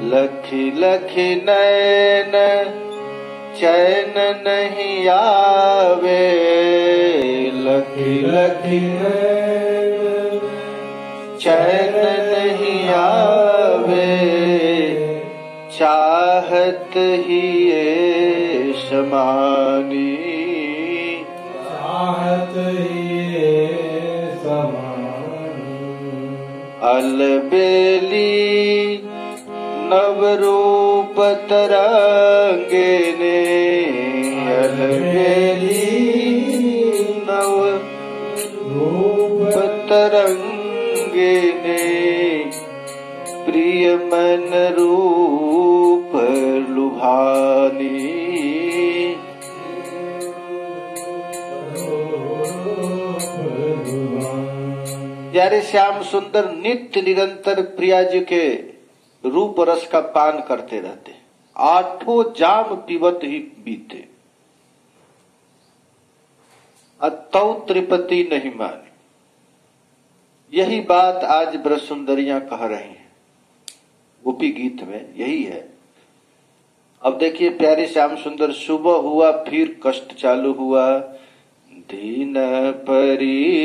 लखी लखी नैन चैन नहीं आवे, लखी लखी नैन चैन नहीं आवे, चाहत ही ये समानी, चाहत ही ये समानी। अलबेली नवरूप तरंगे ने, अलबेली नवरूप तरंगे ने, प्रिय मन रूप लुभानी। प्यारे श्याम सुंदर नित्य निरंतर प्रिया जी के रूप रस का पान करते रहते, आठों जाम पीवत ही बीते, अतौ त्रिपति नहीं माने। यही बात आज ब्रज सुंदरियां कह रही हैं, गोपी गीत में यही है। अब देखिए प्यारे श्याम सुंदर, सुबह हुआ फिर कष्ट चालू हुआ। दीन परीक्षये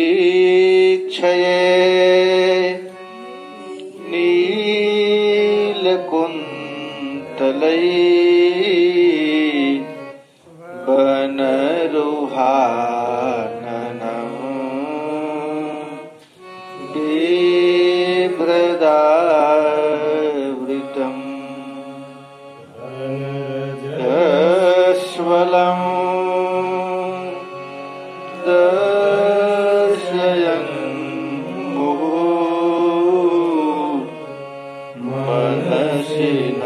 नील कुंतलई, बन रुहाननम बिभ्रदावृतम, यस्वलम दर्शयन् मनसि न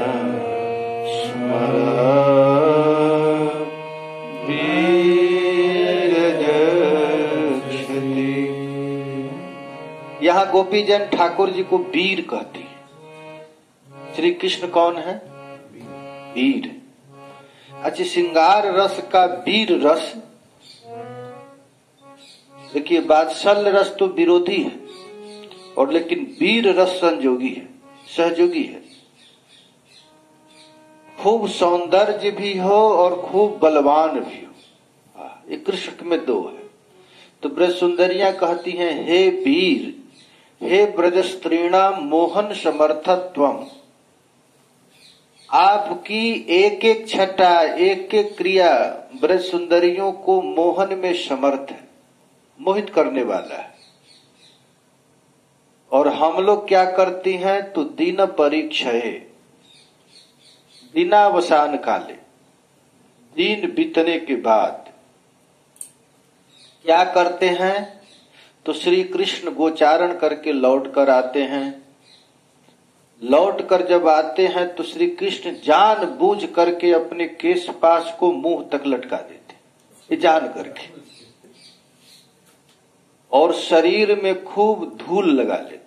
स्मरन् वीरजक्षति। यहाँ गोपीजन ठाकुर जी को वीर कहती है। श्री कृष्ण कौन है? वीर। अच्छा, श्रृंगार रस का वीर रस, देखिए वात्सल्य रस तो विरोधी है, और लेकिन वीर रस संयोगी है, सहयोगी है। खूब सौंदर्य भी हो और खूब बलवान भी हो, ये कृष्ण में दो है। तो ब्रज सुंदरियां कहती हैं, हे वीर, हे ब्रज स्त्रीणाम मोहन समर्थत्वम, आपकी एक एक छटा, एक एक क्रिया ब्रज सुंदरियों को मोहन में समर्थ है, मोहित करने वाला है। और हम लोग क्या करती हैं? तो दीन परीक्षये, दीनावसान काले, दीन बीतने के बाद क्या करते हैं? तो श्री कृष्ण गोचारण करके लौट कर आते हैं। लौट कर जब आते हैं तो श्री कृष्ण जान बूझ करके अपने केश पाश को मुंह तक लटका देते, ये जान करके, और शरीर में खूब धूल लगा लेते।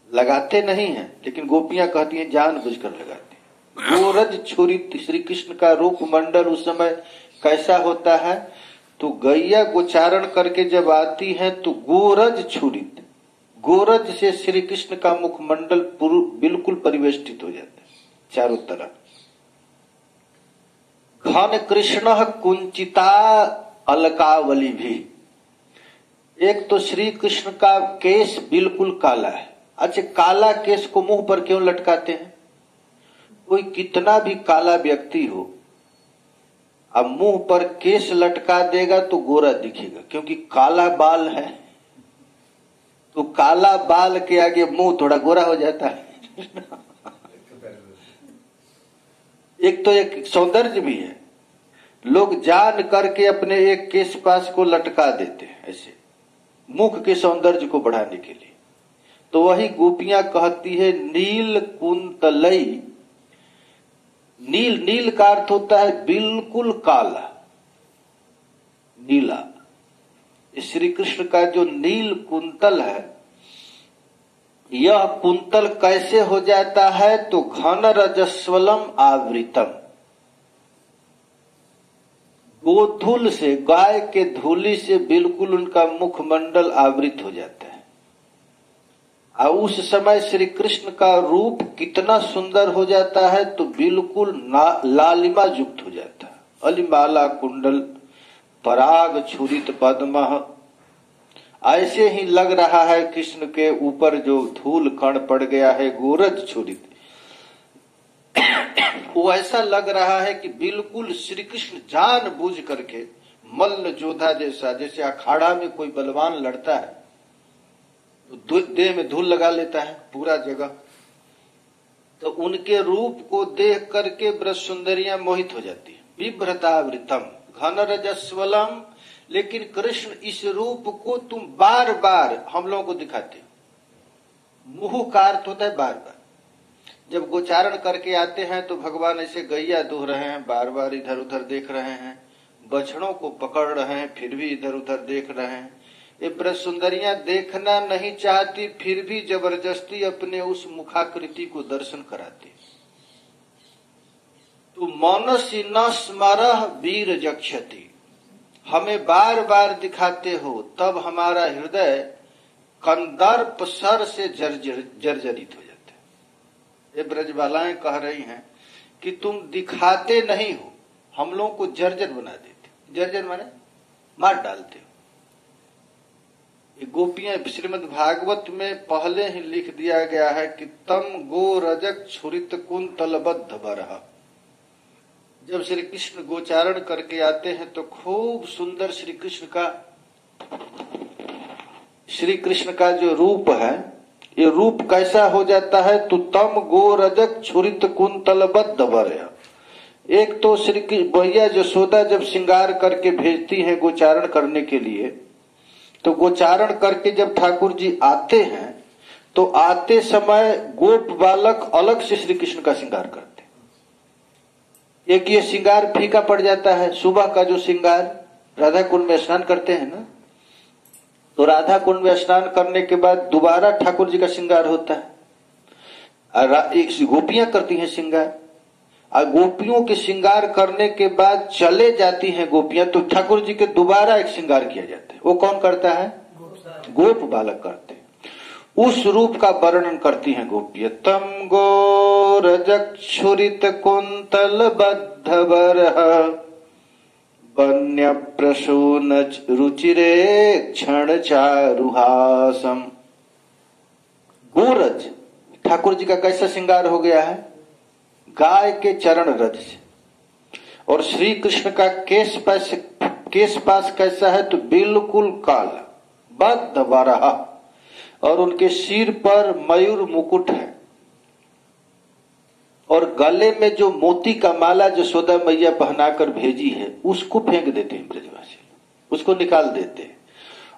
लगाते नहीं हैं, लेकिन गोपियां कहती हैं जानबूझकर लगाते। गोरज छुरी, श्री कृष्ण का रूप मंडल उस समय कैसा होता है? तो गैया गोचारण करके जब आती है तो गोरज छुरी, गोरज से श्री कृष्ण का मुखमंडल बिल्कुल परिवेष्टित हो जाता है चारों तरफ। घन कृष्ण कुंचिता अलकावली भी, एक तो श्री कृष्ण का केश बिल्कुल काला है। अच्छा, काला केश को मुंह पर क्यों लटकाते हैं? कोई कितना भी काला व्यक्ति हो, अब मुंह पर केश लटका देगा तो गोरा दिखेगा, क्योंकि काला बाल है, तो काला बाल के आगे मुंह थोड़ा गोरा हो जाता है। एक तो एक सौंदर्य भी है, लोग जान करके अपने एक केश पास को लटका देते हैं ऐसे, मुख के सौंदर्य को बढ़ाने के लिए। तो वही गोपियां कहती है नील कुंतलई, नील, नील का अर्थ होता है बिल्कुल काला, नीला। श्री कृष्ण का जो नील कुंतल है, यह कुंतल कैसे हो जाता है? तो घन रजस्वलम आवृतम, गोधूल से, गाय के धूली से बिल्कुल उनका मुखमंडल आवृत हो जाता है। और उस समय श्री कृष्ण का रूप कितना सुंदर हो जाता है, तो बिल्कुल लालिमा युक्त हो जाता है। अलिमाला कुंडल पराग छुरित पद्म, ऐसे ही लग रहा है कृष्ण के ऊपर जो धूल कण पड़ गया है गोरज छुरित, वो ऐसा लग रहा है कि बिल्कुल श्री कृष्ण जान बूझ करके मल्ल जोधा जैसा, जैसे अखाड़ा में कोई बलवान लड़ता है तो देह में धूल लगा लेता है पूरा जगह, तो उनके रूप को देख करके ब्रज सुंदरियां मोहित हो जाती है। बिभ्रतावृतम घन रजस्वलम, लेकिन कृष्ण इस रूप को तुम बार बार हम लोगों को दिखाते हो। मुह का अर्थ होता है बार बार। जब गोचारण करके आते हैं तो भगवान ऐसे गैया दुह रहे हैं, बार बार इधर उधर देख रहे हैं, बछड़ों को पकड़ रहे हैं, फिर भी इधर उधर देख रहे हैं। ये ब्रज सुंदरियां देखना नहीं चाहती, फिर भी जबरदस्ती अपने उस मुखाकृति को दर्शन कराती। तो मनसी न स्मरः वीर जक्षति, हमें बार बार दिखाते हो, तब हमारा हृदय कंदर्प सर से जर्जरित हो जाता है। ये ब्रजबालाएं कह रही हैं कि तुम दिखाते नहीं हो, हम लोगों को जर्जर बना देते। जर्जर माने मार डालते हो। ये गोपियां श्रीमद् भागवत में पहले ही लिख दिया गया है कि तम गो रजक छुरित कुंतलबद्ध बरह। जब श्री कृष्ण गोचारण करके आते हैं तो खूब सुंदर श्री कृष्ण का जो रूप है, ये रूप कैसा हो जाता है, तो तम गो रजक छुरित कुंतलबद्ध बरह। एक तो श्री भैया यशोदा जब श्रृंगार करके भेजती हैं गोचारण करने के लिए, तो गोचारण करके जब ठाकुर जी आते हैं तो आते समय गोप बालक अलग से श्री कृष्ण का श्रृंगार करते। एक ये श्रृंगार फीका पड़ जाता है। सुबह का जो श्रृंगार राधा कुंड में स्नान करते हैं ना, तो राधा कुंड में स्नान करने के बाद दोबारा ठाकुर जी का श्रृंगार होता है। एक गोपियां करती हैं श्रृंगार, और गोपियों के श्रृंगार करने के बाद चले जाती हैं गोपियां, तो ठाकुर जी के दोबारा एक श्रृंगार किया जाता है। वो कौन करता है? गोप बालक करते हैं। उस रूप का वर्णन करती हैं गोपियां। तम गो रजक छुरित कुंतल बद्ध बरह वन्य प्रसून रुचिरे क्षण चारुहासम। गोरज ठाकुर जी का कैसा श्रृंगार हो गया है? गाय के चरण रज से। और श्री कृष्ण का केश पास कैसा है? तो बिल्कुल काला बद्ध बरह, और उनके सिर पर मयूर मुकुट है, और गले में जो मोती का माला जो यशोदा मैया पहनाकर भेजी है उसको फेंक देते हैं ब्रजवासी, उसको निकाल देते हैं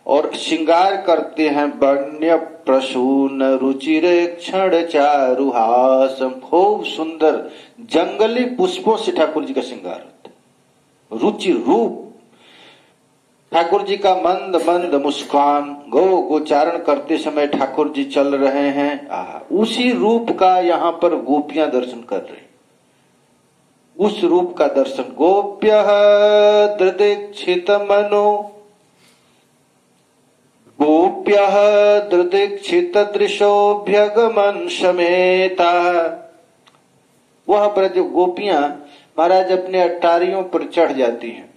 और श्रृंगार करते हैं। वन्य प्रसून रुचिरे क्षण चारुहासम, खूब सुंदर जंगली पुष्पों से ठाकुर जी का श्रृंगार होता है। रुचि रूप ठाकुर जी का मंद मंद मुस्कान, गोचारण करते समय ठाकुर जी चल रहे हैं, उसी रूप का यहाँ पर गोपियां दर्शन कर रही। उस रूप का दर्शन। गोप्यः दृदीक्षित मनो, गोप्यः दृदीक्षित दृशोभ्यगमन समेता। वह ब्रज गोपियां महाराज अपने अटारियों पर चढ़ जाती हैं,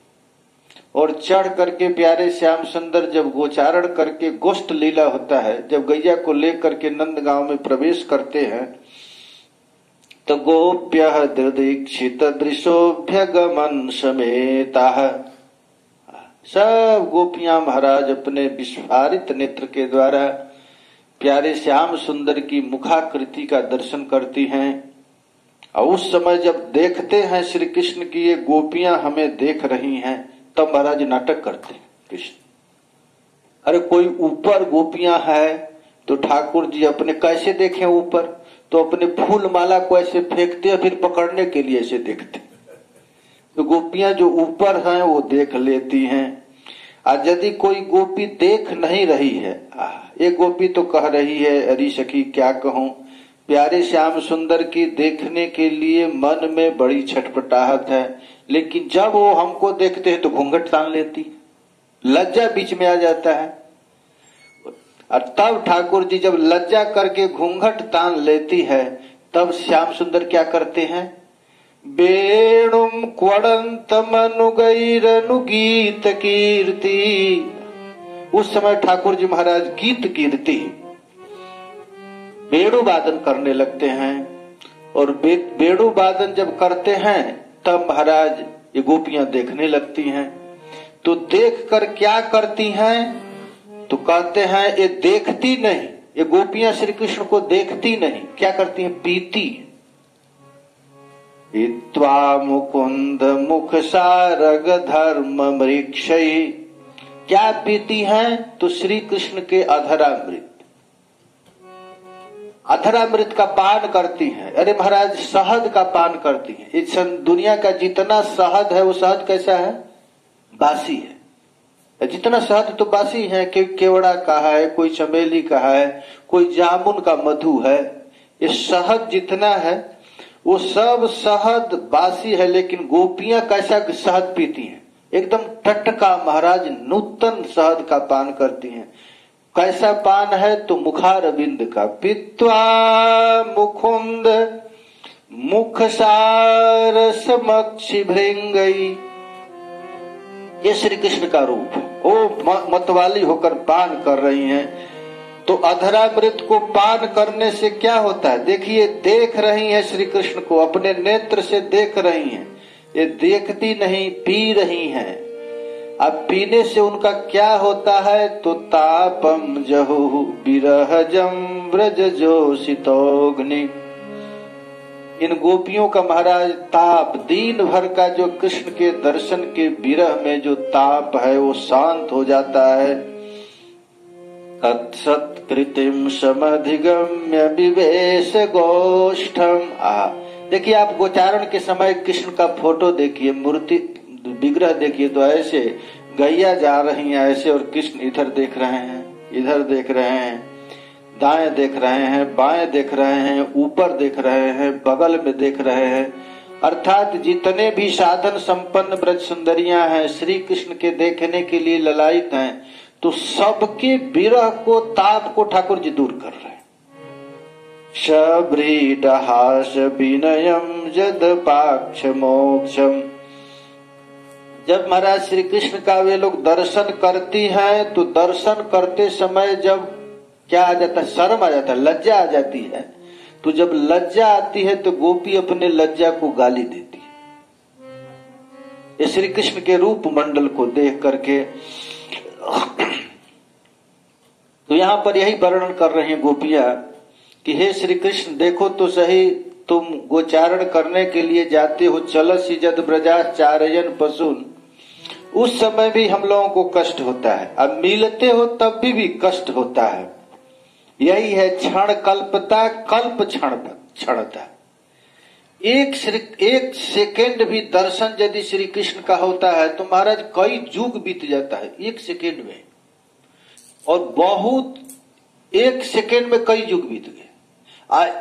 और चढ़ करके प्यारे श्याम सुंदर जब गोचारण करके गोष्ठ लीला होता है, जब गैया को लेकर के नंद गांव में प्रवेश करते हैं, तो गोप्यः दृदीक्षित दृशोभ्यगमन समेता। सब गोपियां महाराज अपने विस्फारित नेत्र के द्वारा प्यारे श्याम सुंदर की मुखाकृति का दर्शन करती हैं। और उस समय जब देखते हैं श्री कृष्ण की ये गोपियां हमें देख रही हैं, तब महाराज नाटक करते हैं कृष्ण। अरे कोई ऊपर गोपियां है तो ठाकुर जी अपने कैसे देखें ऊपर, तो अपने फूल माला को ऐसे फेंकते हैं, फिर पकड़ने के लिए ऐसे देखते। तो गोपियां जो ऊपर हैं वो देख लेती हैं। आज यदि कोई गोपी देख नहीं रही है, एक गोपी तो कह रही है, अरे सखी क्या कहूं, प्यारे श्याम सुंदर की देखने के लिए मन में बड़ी छटपटाहट है, लेकिन जब वो हमको देखते हैं तो घूंघट तान लेती, लज्जा बीच में आ जाता है। और तब ठाकुर जी जब लज्जा करके घूंघट तान लेती है, तब श्याम सुंदर क्या करते हैं? वेणुम क्वड़ंतमनुगैरनुगीत कीर्ति। उस समय ठाकुर जी महाराज गीत कीर्ति वेणु वादन करने लगते हैं। और वेणु वादन जब करते हैं तब महाराज ये गोपियां देखने लगती हैं। तो देखकर क्या करती हैं? तो कहते हैं ये देखती नहीं, ये गोपियां श्री कृष्ण को देखती नहीं, क्या करती हैं? पीती। हित्वा मुकुंद मुख सारग धर्म मृक्षयी। क्या पीती हैं? तो श्री कृष्ण के अधरामृत, अधरामृत का पान करती हैं। अरे महाराज शहद का पान करती हैं। इस दुनिया का जितना शहद है वो शहद कैसा है? बासी है। जितना शहद तो बासी है, केवड़ा का है, कोई चमेली का है, कोई जामुन का मधु है। ये शहद जितना है वो सब शहद बासी है। लेकिन गोपियां कैसा शहद पीती हैं? एकदम टटका महाराज नूतन शहद का पान करती हैं। कैसा पान है? तो मुखारविंद का। पित्वा मुकुंद मुख सार समक्षि भृंगई। ये श्री कृष्ण का रूप है। वो मतवाली होकर पान कर रही हैं। तो अधरामृत को पान करने से क्या होता है? देखिए, देख रही हैं श्री कृष्ण को, अपने नेत्र से देख रही हैं। ये देखती नहीं, पी रही हैं। अब पीने से उनका क्या होता है? तो तापम जहु विरहजम व्रज जोषितोग्नि। इन गोपियों का महाराज ताप, दिन भर का जो कृष्ण के दर्शन के विरह में जो ताप है वो शांत हो जाता है। तत्सत्कृतिम समधिगम्य विवेश गोष्ठम। देखिए, आप गोचारण के समय कृष्ण का फोटो देखिए, मूर्ति विग्रह देखिए, तो ऐसे गैया जा रही हैं ऐसे, और कृष्ण इधर देख रहे हैं, इधर देख रहे हैं, दाएं देख रहे हैं, बाएं देख रहे हैं, ऊपर देख रहे हैं, बगल में देख रहे हैं। अर्थात जितने भी साधन संपन्न ब्रज सुंदरियां हैं श्री कृष्ण के देखने के लिए ललायित हैं, तो सबके विरह को, ताप को ठाकुर जी दूर कर रहे हैं। शब्रीडहास विनयम जद पाक्ष मोक्षम। जब महाराज श्री कृष्ण का वे लोग दर्शन करती हैं, तो दर्शन करते समय जब क्या आ जाता है? शर्म आ जाता है, लज्जा आ जाती है। तो जब लज्जा आती है तो गोपी अपने लज्जा को गाली देती है। ये श्री कृष्ण के रूप मंडल को देख करके तो यहां पर यही वर्णन कर रही हैं गोपियां कि हे श्री कृष्ण, देखो तो सही, तुम गोचारण करने के लिए जाते हो, चलसि जद ब्रजाचार्यन पशुन। उस समय भी हम लोगों को कष्ट होता है, अब मिलते हो तब भी कष्ट होता है। यही है क्षण कल्पता, कल्प क्षणता। एक सेकेंड भी दर्शन यदि श्री कृष्ण का होता है तो महाराज कई युग बीत जाता है एक सेकेंड में, और बहुत एक सेकेंड में कई युग बीत गए।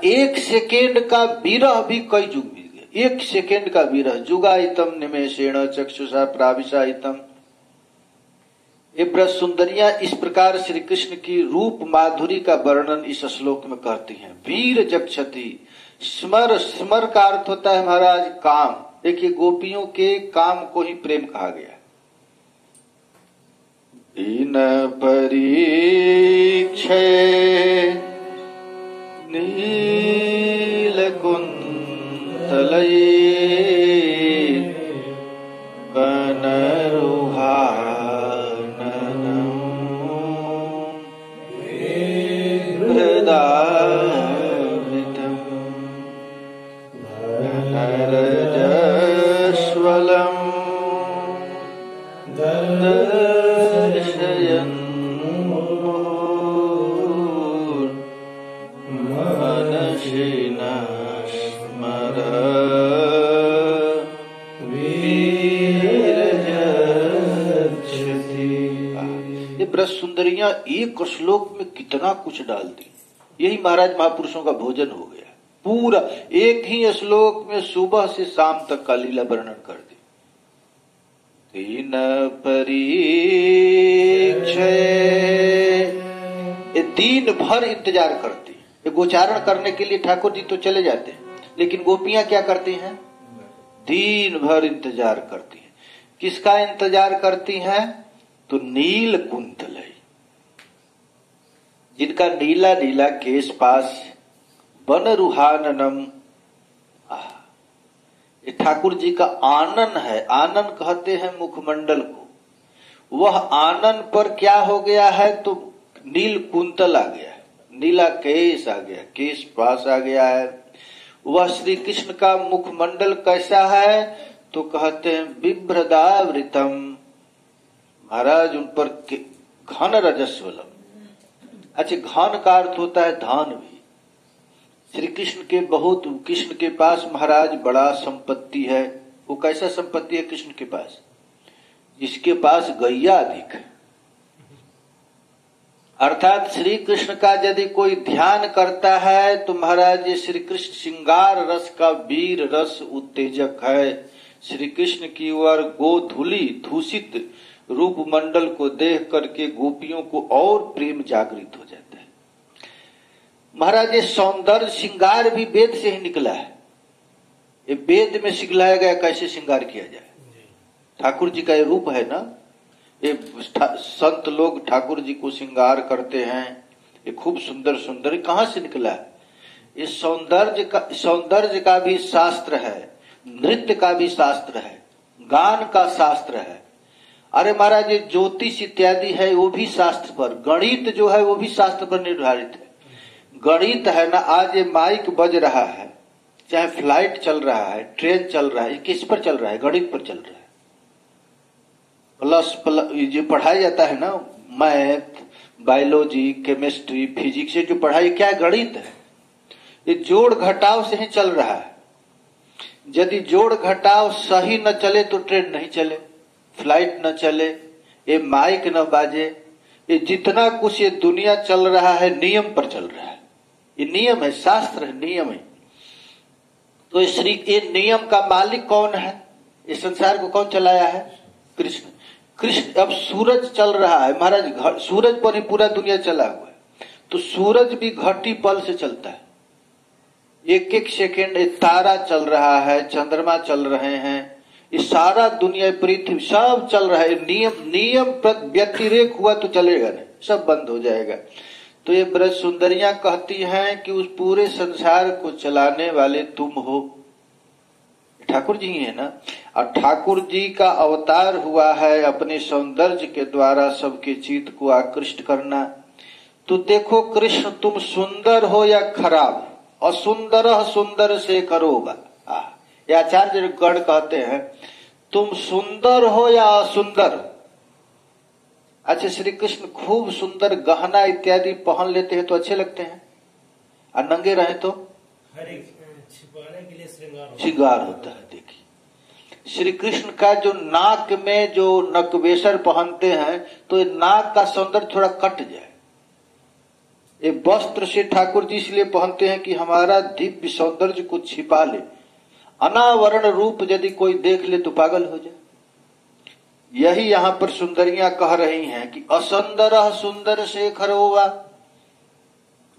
एक सेकेंड का विरह भी कई युग बीत गए। एक सेकेंड का विरह, जुगाइतम निमेषेण चक्षुषा प्राविशाइतम। ये ब्रज सुंदरियां इस प्रकार श्री कृष्ण की रूप माधुरी का वर्णन इस श्लोक में करती हैं। वीर जक्षति, स्मर, स्मर का अर्थ होता है महाराज काम। देखिए, गोपियों के काम को ही प्रेम कहा गया। इन परीक्षे नील कुंतलये सुंदरियां एक श्लोक में कितना कुछ डाल दी। यही महाराज महापुरुषों का भोजन हो गया। पूरा एक ही श्लोक में सुबह से शाम तक का लीला वर्णन कर दी। तीन परीक्षे, ये दिन भर इंतजार करती है। गोचारण करने के लिए ठाकुर जी तो चले जाते हैं, लेकिन गोपियां क्या करती हैं? दिन भर इंतजार करती हैं। किसका इंतजार करती हैं? तो नील कुंतल, जिनका नीला नीला केश पास बन रुहाननम। ये ठाकुर जी का आनन है। आनन कहते हैं मुखमंडल को। वह आनन पर क्या हो गया है? तो नील कुंतल आ गया है, नीला केश आ गया, केश पास आ गया है। वह श्री कृष्ण का मुखमंडल कैसा है? तो कहते हैं बिभ्रदावृतम। महाराज उन पर घन रजस्वलम। अच्छा, घन का अर्थ होता है धान भी। श्री कृष्ण के पास महाराज बड़ा संपत्ति है। वो कैसा संपत्ति है कृष्ण के पास? जिसके पास गैया अधिक है। अर्थात श्री कृष्ण का यदि कोई ध्यान करता है तो महाराज ये श्री कृष्ण श्रृंगार रस का वीर रस उत्तेजक है। श्री कृष्ण की ओर गोधूली दूषित रूप मंडल को देख करके गोपियों को और प्रेम जागृत हो जाता है। महाराज ये सौंदर्य श्रृंगार भी वेद से ही निकला है। ये वेद में सिखलाया गया कैसे श्रृंगार किया जाए। ठाकुर जी का ये रूप है ना। ये संत लोग ठाकुर जी को श्रृंगार करते हैं। ये खूब सुंदर सुंदर कहाँ से निकला है? ये सौंदर्य का भी शास्त्र है, नृत्य का भी शास्त्र है, गान का शास्त्र है। अरे महाराज ये ज्योतिष इत्यादि है वो भी शास्त्र पर, गणित जो है वो भी शास्त्र पर निर्धारित है। गणित है ना, आज ये माइक बज रहा है, चाहे फ्लाइट चल रहा है, ट्रेन चल रहा है, किस पर चल रहा है? गणित पर चल रहा है। प्लस जो पढ़ाया जाता है ना, मैथ, बायोलॉजी, केमिस्ट्री, फिजिक्स, से जो पढ़ाई क्या है? गणित है। ये जोड़ घटाव से ही चल रहा है। यदि जोड़ घटाव सही न चले तो ट्रेन नहीं चले, फ्लाइट न चले, ये माइक न बाजे। ये जितना कुछ ये दुनिया चल रहा है नियम पर चल रहा है। ये नियम है, शास्त्र है, नियम है। तो ये नियम का मालिक कौन है? इस संसार को कौन चलाया है? कृष्ण। कृष्ण। अब सूरज चल रहा है महाराज, सूरज पर ही पूरा दुनिया चला हुआ है। तो सूरज भी घटी पल से चलता है। एक एक सेकेंड तारा चल रहा है, चंद्रमा चल रहे हैं, ये सारा दुनिया, पृथ्वी सब चल रहा है। नियम व्यतिरेक हुआ तो चलेगा नहीं, सब बंद हो जाएगा। तो ये ब्रज सुंदरियां कहती हैं कि उस पूरे संसार को चलाने वाले तुम हो। ठाकुर जी ही है ना। और ठाकुर जी का अवतार हुआ है अपने सौंदर्य के द्वारा सबके चित्त को आकृष्ट करना। तो देखो कृष्ण, तुम सुंदर हो या खराब, असुंदर सुंदर से करोगा। ये आचार्य गण कहते हैं तुम सुंदर हो या असुंदर। अच्छा, श्री कृष्ण खूब सुंदर गहना इत्यादि पहन लेते हैं तो अच्छे लगते हैं, और नंगे रहे तो छिपाने के लिए श्रृंगार होता है। देखिए श्री कृष्ण का जो नाक में जो नकवेशर पहनते हैं तो ये नाक का सौंदर्य थोड़ा कट जाए। ये वस्त्र से ठाकुर जी इसलिए पहनते हैं कि हमारा दिव्य सौंदर्य को छिपा ले। अनावरण रूप यदि कोई देख ले तो पागल हो जाए। यही यहाँ पर सुंदरियां कह रही हैं कि असुंदर सुंदर से खरोवा।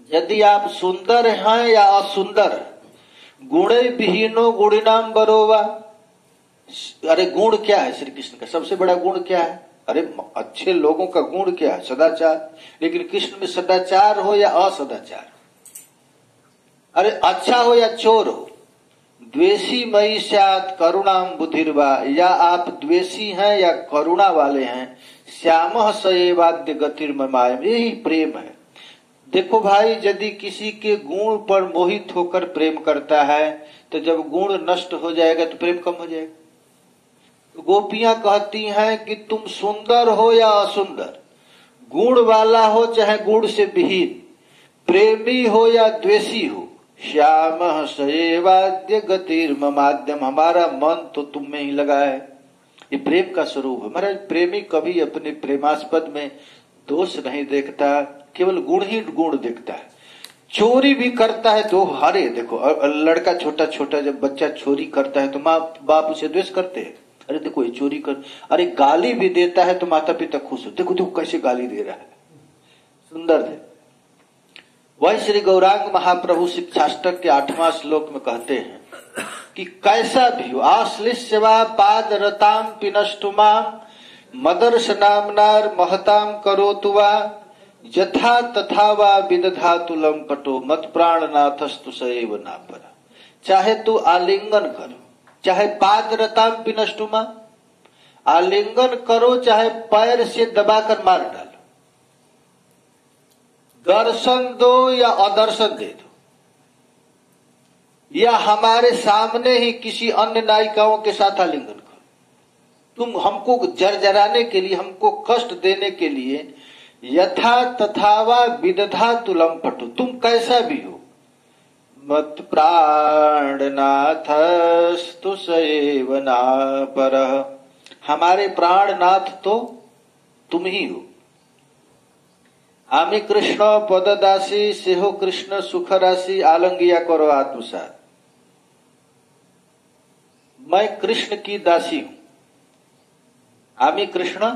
यदि आप सुंदर हैं या असुंदर, गुणे विहीनो गुणिनाम बरोवा। अरे गुण क्या है श्री कृष्ण का? सबसे बड़ा गुण क्या है? अरे अच्छे लोगों का गुण क्या है? सदाचार। लेकिन कृष्ण में सदाचार हो या असदाचार, अरे अच्छा हो या चोर हो, द्वेषी मई स्यात् करुणाम बुधिर्वा। या आप द्वेषी हैं या करुणा वाले हैं। श्यामः स एवाद्य गतिर्ममायम्। यही प्रेम है। देखो भाई, यदि किसी के गुण पर मोहित होकर प्रेम करता है तो जब गुण नष्ट हो जाएगा तो प्रेम कम हो जाएगा। गोपियां कहती हैं कि तुम सुंदर हो या असुंदर, गुण वाला हो चाहे गुण से विहीन, प्रेमी हो या द्वेषी हो, श्यामः स एवाद्य गतिर्ममाद्यम। हमारा मन तो तुम में ही लगा है। ये प्रेम का स्वरूप है। महाराज प्रेमी कभी अपने प्रेमास्पद में दोष नहीं देखता, केवल गुण ही गुण देखता है। चोरी भी करता है तो हरे देखो, लड़का छोटा छोटा जब बच्चा चोरी करता है तो माँ बाप उसे द्वेष करते हैं। अरे देखो ये चोरी कर। अरे गाली भी देता है तो माता पिता खुश हो, देखो देखो कैसे गाली दे रहा है, सुंदर है। वही श्री गौरांग महाप्रभु शिक्षाष्टक के 8वां श्लोक में कहते हैं कि कैसा भी हो, आश्लिष्यवा पाद रताम पिनष्टुमाम मदर्श नामनार महताम करोतु वा यथा तथा वा विदधातु लंपटो मत प्राणनाथस्तु सएव नापर। चाहे तू आलिंगन करो, चाहे पाद रताम पिनष्टुमा, आलिंगन करो, चाहे पैर से दबाकर मार डालो, दर्शन दो या अदर्शन दे दो, या हमारे सामने ही किसी अन्य नायिकाओं के साथ आलिंगन करो, तुम हमको जरजराने के लिए, हमको कष्ट देने के लिए यथा तथावा विदधा तुलम पटु, तुम कैसा भी हो, मत प्राणनाथस्तु सएव नापरः, हमारे प्राणनाथ तो तुम ही हो। आमी कृष्ण पददासी सेहो कृष्ण सुख राशि आलंगिया करो आत्मसात। मैं कृष्ण की दासी हूं। आमी कृष्ण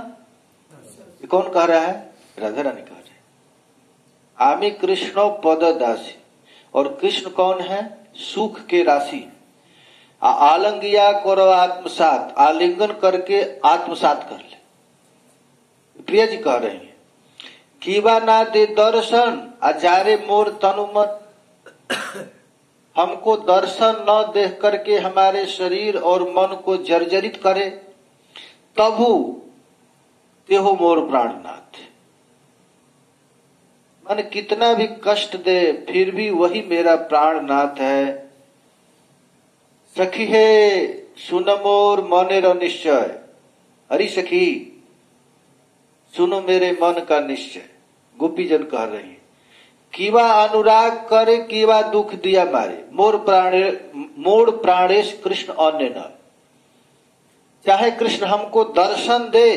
कौन कह रहा है? राधा रानी कह रहे। आमी कृष्ण पददासी, और कृष्ण कौन है? सुख के राशि। आलंगिया करो आत्मसात, आलिंगन करके आत्मसात कर ले। प्रिया जी कह रहे हैं कीवा ना दे दर्शन अजारे मोर तनुमत, हमको दर्शन न देख करके हमारे शरीर और मन को जर्जरित करे, तबु तेहो मोर प्राणनाथ। मन कितना भी कष्ट दे फिर भी वही मेरा प्राणनाथ है। सखी है सुन मोर मनेर निश्चय, हरी सखी सुनो मेरे मन का निश्चय। गोपीजन कह रहे हैं कीवा अनुराग करे कीवा दुख दिया मारे, मोर प्राणेश कृष्ण अन्य न। चाहे कृष्ण हमको दर्शन दे,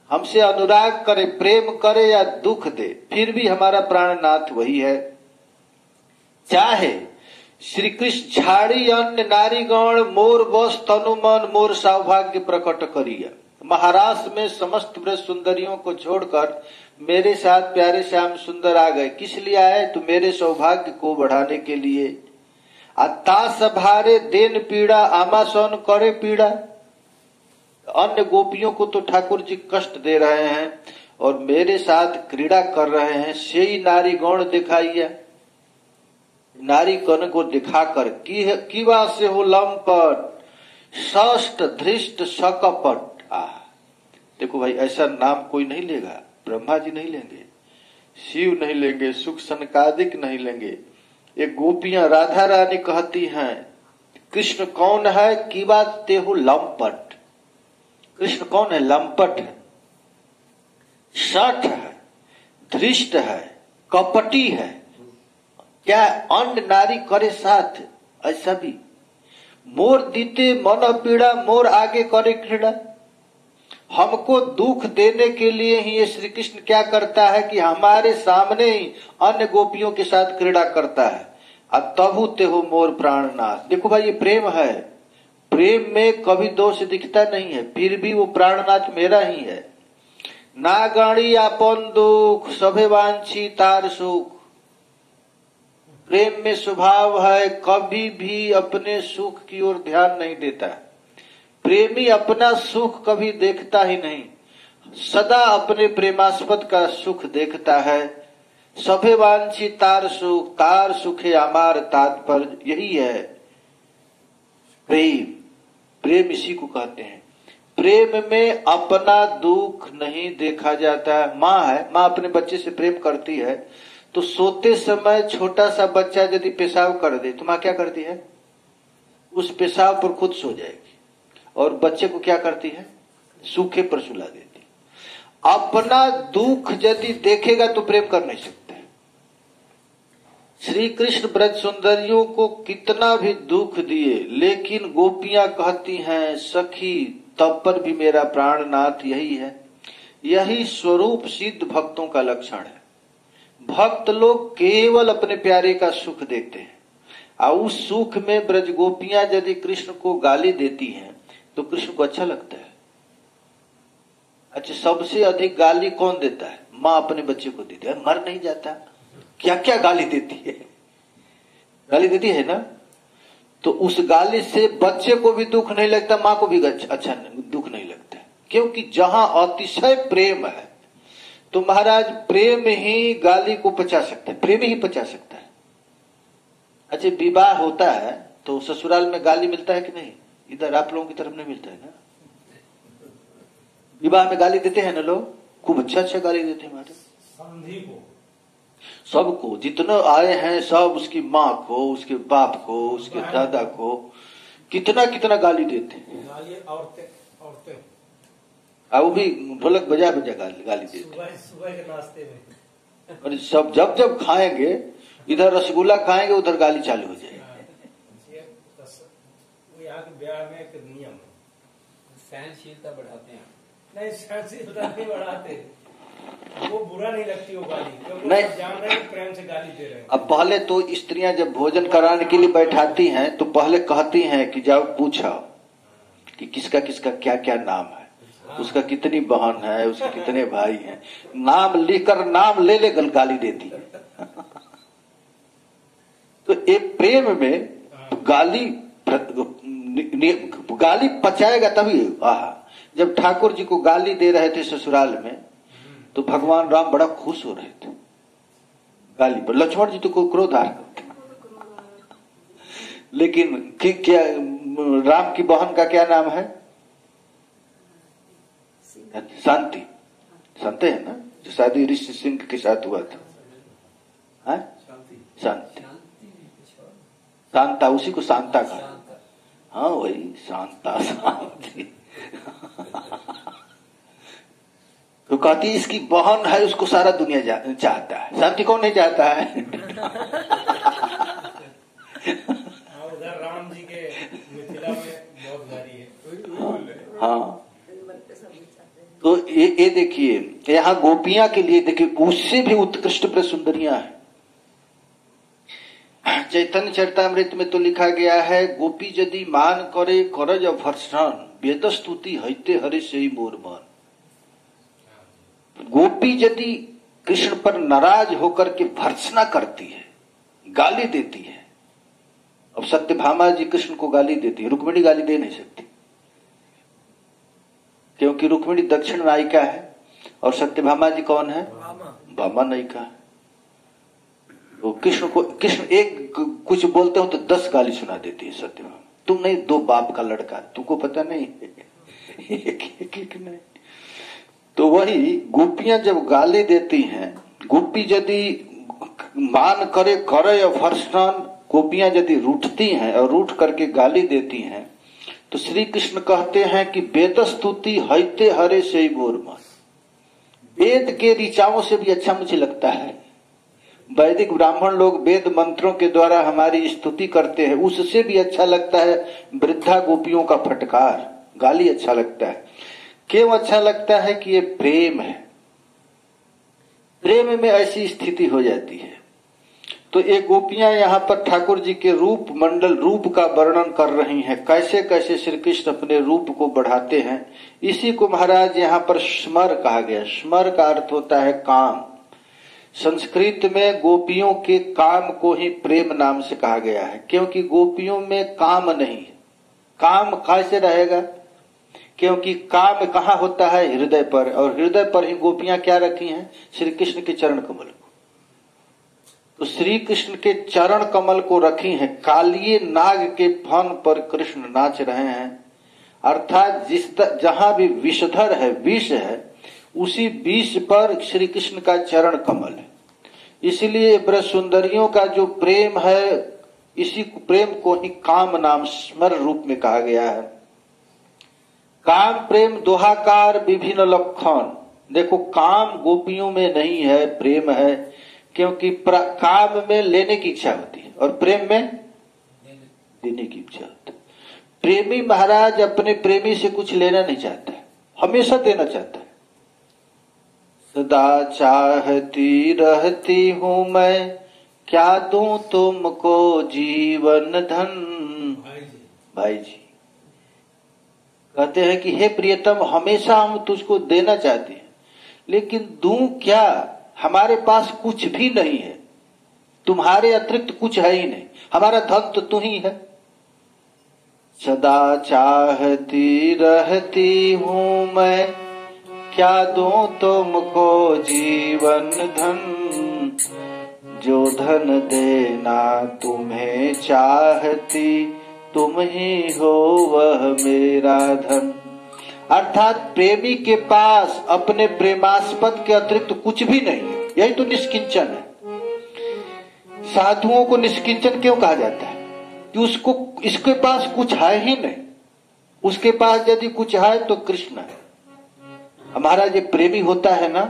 हमसे अनुराग करे, प्रेम करे या दुख दे, फिर भी हमारा प्राणनाथ वही है। चाहे श्री कृष्ण झाड़ी अन्य नारीगण मोर बस तनुमन मोर सौभाग्य प्रकट करिया। महाराष्ट्र में समस्त ब्रज सुंदरियों को छोड़कर मेरे साथ प्यारे श्याम सुंदर आ गए। किस लिए आए? तो मेरे सौभाग्य को बढ़ाने के लिए। तास भारे देन पीड़ा आमा सोन करे पीड़ा। अन्य गोपियों को तो ठाकुर जी कष्ट दे रहे हैं और मेरे साथ क्रीड़ा कर रहे हैं। से नारी गौण दिखाइया, नारी कन को दिखाकर कीवा से हो लंपट षष्ठ धृष्ट शकपट। देखो भाई, ऐसा नाम कोई नहीं लेगा। ब्रह्मा जी नहीं लेंगे, शिव नहीं लेंगे, सुख सनकादिक नहीं लेंगे। ये गोपियां राधा रानी कहती हैं कृष्ण कौन है? कीवा तेहु लंपट। कृष्ण कौन है? लंपट है, शठ है, धृष्ट है, कपटी है। क्या अन्य नारी करे साथ? ऐसा भी। मोर दीते मन पीड़ा मोर आगे करे क्रीड़ा। हमको दुख देने के लिए ही ये श्री कृष्ण क्या करता है कि हमारे सामने ही अन्य गोपियों के साथ क्रीड़ा करता है। अब तबु तेहो मोर प्राणनाथ। देखो भाई, ये प्रेम है। प्रेम में कभी दोष दिखता नहीं है, फिर भी वो प्राणनाथ मेरा ही है। ना गाड़ी आपन दुख सभे वांछी तार सुख। प्रेम में स्वभाव है कभी भी अपने सुख की ओर ध्यान नहीं देता। प्रेमी अपना सुख कभी देखता ही नहीं, सदा अपने प्रेमास्पद का सुख देखता है। सभे वांछी तार सुखे अमार तात्पर्य यही है प्रेम। प्रेम इसी को कहते हैं। प्रेम में अपना दुख नहीं देखा जाता है। माँ है, माँ अपने बच्चे से प्रेम करती है, तो सोते समय छोटा सा बच्चा यदि पेशाब कर दे तो माँ क्या करती है? उस पेशाब पर खुद सो जाएगी और बच्चे को क्या करती है? सूखे पर सुला देती। अपना दुख यदि देखेगा तो प्रेम कर नहीं सकता। श्री कृष्ण ब्रज सुंदरियों को कितना भी दुख दिए, लेकिन गोपियां कहती हैं सखी तब पर भी मेरा प्राणनाथ यही है। यही स्वरूप सिद्ध भक्तों का लक्षण है। भक्त लोग केवल अपने प्यारे का सुख देखते हैं, और उस सुख में ब्रज गोपियां यदि कृष्ण को गाली देती हैं तो कृष्ण को अच्छा लगता है। अच्छा, सबसे अधिक गाली कौन देता है? माँ अपने बच्चे को देती है। मर नहीं जाता क्या क्या गाली देती है, गाली देती है ना। तो उस गाली से बच्चे को भी दुख नहीं लगता, माँ को भी अच्छा दुख नहीं लगता, क्योंकि जहां अतिशय प्रेम है तो महाराज प्रेम ही गाली को पचा सकता है, प्रेम ही पचा सकता है। अच्छा, विवाह होता है तो ससुराल में गाली मिलता है कि नहीं? इधर आप लोगों की तरफ नहीं मिलता है ना? विवाह में गाली देते हैं ना लोग, खूब अच्छा गाली देते हैं हमारे समझी को, सबको, जितना आए हैं सब, उसकी माँ को, उसके बाप को, उसके दादा को, कितना कितना गाली देते हैं। गाली औरतें औरतें वो भी ढोलक बजा बजा गाली देते हैं सुबह के नाश्ते में। और सब जब जब खाएंगे, इधर रसगुल्ला खाएंगे उधर गाली चालू हो जाएगी। यहाँ के ब्याह में एक नियम है, सहनशीलता बढ़ाते हैं। नहीं सहनशीलता नहीं बढ़ाते, वो बुरा नहीं लगती वो गाली, क्योंकि नहीं, सब जान रहे हैं प्रेम से गाली दे रहे हैं। अब पहले तो स्त्रियां जब भोजन कराने के लिए बैठाती हैं तो पहले कहती हैं कि जाओ पूछो कि किसका किसका क्या क्या नाम है, उसका कितनी बहन है, उसके कितने भाई हैं, नाम लिखकर नाम ले ले गाली देती है। तो एक प्रेम में गाली पचाएगा तभी। जब ठाकुर जी को गाली दे रहे थे ससुराल में तो भगवान राम बड़ा खुश हो रहे थे गाली पर। लक्ष्मण जी तो कोई क्रोध आ रहे, लेकिन क्या राम की बहन का क्या नाम है? शांति, शांति है ना, जो शादी ऋषि सिंह के साथ हुआ था। शांति, शांता, उसी को शांता कहा। हाँ वही शांता, शांति। तो कहती इसकी बहन है, उसको सारा दुनिया चाहता है, शांति कौन नहीं चाहता है? उधर राम जी के मिथिला में बहुत गाली है। हाँ, तो ये देखिए यहाँ गोपियां के लिए देखिए उससे भी उत्कृष्ट प्रसुंदरियां हैं। चैतन्य चरितामृत में तो लिखा गया है, गोपी यदि मान करे करज भर्षण, वेद स्तुति हईते हरे से ही मोर मन। गोपी यदि कृष्ण पर नाराज होकर के भर्त्सना करती है, गाली देती है। अब सत्यभामा जी कृष्ण को गाली देती है, रुक्मिणी गाली दे नहीं सकती, क्योंकि रुक्मिणी दक्षिण नायिका है और सत्यभामा जी कौन है? भामा नायिका है। तो कृष्ण एक कुछ बोलते हो तो 10 गाली सुना देती है सत्यभामा। तुम नहीं, 2 बाप का लड़का, तुमको पता नहीं? एक नहीं। तो वही गोपियां जब गाली देती हैं, गोपी यदि मान करे करे भर्षण, गोपियां यदि रूठती हैं और रूठ करके गाली देती हैं तो श्री कृष्ण कहते हैं कि वेद स्तुति हईते हरे से मोर मन। वेद के ऋचाओं से भी अच्छा मुझे लगता है, वैदिक ब्राह्मण लोग वेद मंत्रों के द्वारा हमारी स्तुति करते हैं, उससे भी अच्छा लगता है वृद्धा गोपियों का फटकार, गाली अच्छा लगता है। क्यों अच्छा लगता है? कि ये प्रेम है, प्रेम में ऐसी स्थिति हो जाती है। तो ये गोपियां यहाँ पर ठाकुर जी के रूप मंडल, रूप का वर्णन कर रही हैं, कैसे कैसे श्री कृष्ण अपने रूप को बढ़ाते हैं। इसी को महाराज यहाँ पर स्मर कहा गया। स्मर का अर्थ होता है काम। संस्कृत में गोपियों के काम को ही प्रेम नाम से कहा गया है, क्योंकि गोपियों में काम नहीं है। काम कैसे रहेगा? क्योंकि काम कहाँ होता है? हृदय पर, और हृदय पर ही गोपियां क्या रखी हैं? श्री कृष्ण के चरण कमल को। तो श्री कृष्ण के चरण कमल को रखी हैं। कालिए नाग के फन पर कृष्ण नाच रहे हैं, अर्थात जहां भी विषधर है, विष है, उसी विष पर श्री कृष्ण का चरण कमल है। इसलिए ब्रज सुंदरियों का जो प्रेम है, इसी प्रेम को ही काम नाम स्मर रूप में कहा गया है। काम प्रेम दोहाकार विभिन्न लक्षण। देखो, काम गोपियों में नहीं है, प्रेम है, क्योंकि काम में लेने की इच्छा होती है और प्रेम में देने की इच्छा होती है। प्रेमी महाराज अपने प्रेमी से कुछ लेना नहीं चाहता है, हमेशा देना चाहता है। सदा चाहती रहती हूं मैं, क्या दूं तुमको जीवन धन। भाई जी कहते हैं कि हे प्रियतम, हमेशा हम तुझको देना चाहते हैं, लेकिन दूं क्या? हमारे पास कुछ भी नहीं है। तुम्हारे अतिरिक्त कुछ है ही नहीं, हमारा धन तो तू ही है। सदा चाहती रहती हूँ मैं, क्या दूं तुमको जीवन धन, जो धन देना तुम्हें चाहती, तुम ही हो वह मेरा धन। अर्थात प्रेमी के पास अपने प्रेमास्पद के अतिरिक्त कुछ भी नहीं है, यही तो निष्किंचन है। साधुओं को निष्किंचन क्यों कहा जाता है? कि उसको इसके पास कुछ है ही नहीं, उसके पास यदि कुछ है तो कृष्ण है। हमारा जो प्रेमी होता है ना,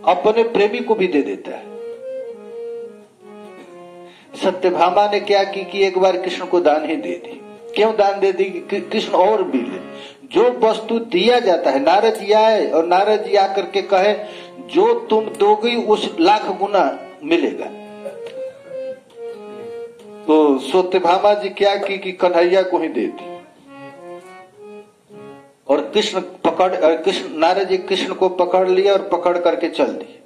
अपने प्रेमी को भी दे देता है। सत्यभामा ने क्या की कि एक बार कृष्ण को दान ही दे दी। क्यों दान दे दी? कृष्ण और भी ले। जो वस्तु दिया जाता है, नारद जी आए और नारद जी आकर के कहे जो तुम दोगी उस लाख गुना मिलेगा। तो सत्यभामा जी क्या की कि कन्हैया को ही दे दी और कृष्ण नारद जी कृष्ण को पकड़ लिया और पकड़ करके चल दिए।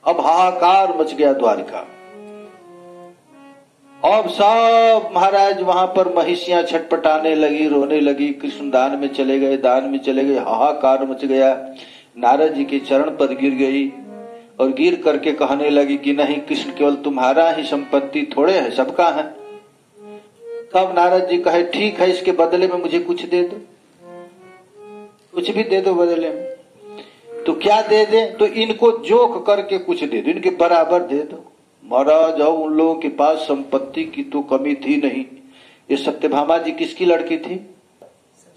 अब हाहाकार मच गया द्वारिका। अब सब महाराज वहां पर महिषियां छटपटाने लगी, रोने लगी। कृष्ण दान में चले गए, दान में चले गए, हाहाकार मच गया। नारद जी के चरण पर गिर गई और गिर करके कहने लगी कि नहीं, कृष्ण केवल तुम्हारा ही संपत्ति थोड़े है, सबका है। तब नारद जी कहे ठीक है, इसके बदले में मुझे कुछ दे दो, कुछ भी दे दो बदले में। तो क्या दे दे? तो इनको जोक करके कुछ दे दो, इनके बराबर दे दो। महाराज अब उन लोगों के पास संपत्ति की तो कमी थी नहीं। ये सत्यभामा जी किसकी लड़की थी?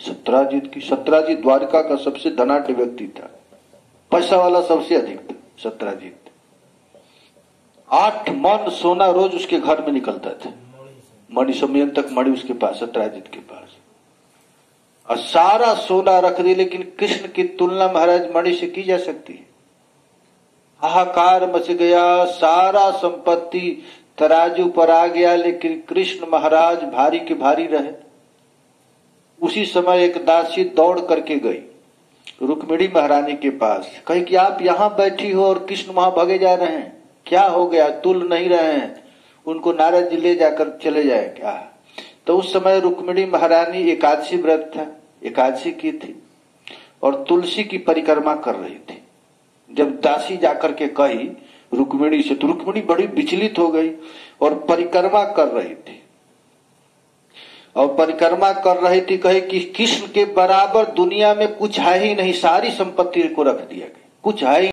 सत्राजित की। सत्राजित द्वारका का सबसे धनाढ्य व्यक्ति था, पैसा वाला सबसे अधिक था सत्राजित। 8 मन सोना रोज उसके घर में निकलता था, मणि समयन तक मणि उसके पास, सत्राजित के पास, और सारा सोना रख दी। लेकिन कृष्ण की तुलना महाराज मणि से की जा सकती है? हाहाकार मच गया, सारा संपत्ति तराजू पर आ गया, लेकिन कृष्ण महाराज भारी के भारी रहे। उसी समय एक दासी दौड़ करके गई रुक्मिणी महारानी के पास, कही कि आप यहाँ बैठी हो और कृष्ण वहां भागे जा रहे हैं, क्या हो गया? तुल नहीं रहे हैं, उनको नारद जी ले जाकर चले जाए क्या? तो उस समय रुक्मिणी महारानी एकादशी व्रत था, एकादशी की थी और तुलसी की परिक्रमा कर रही थी। जब दासी जाकर के कही रुक्मिणी से, तो रुक्मिणी बड़ी विचलित हो गई और परिक्रमा कर रही थी। और परिक्रमा कर रही थी, कहे कि कृष्ण के बराबर दुनिया में कुछ है ही नहीं, सारी संपत्ति को रख दिया गया, कुछ है ही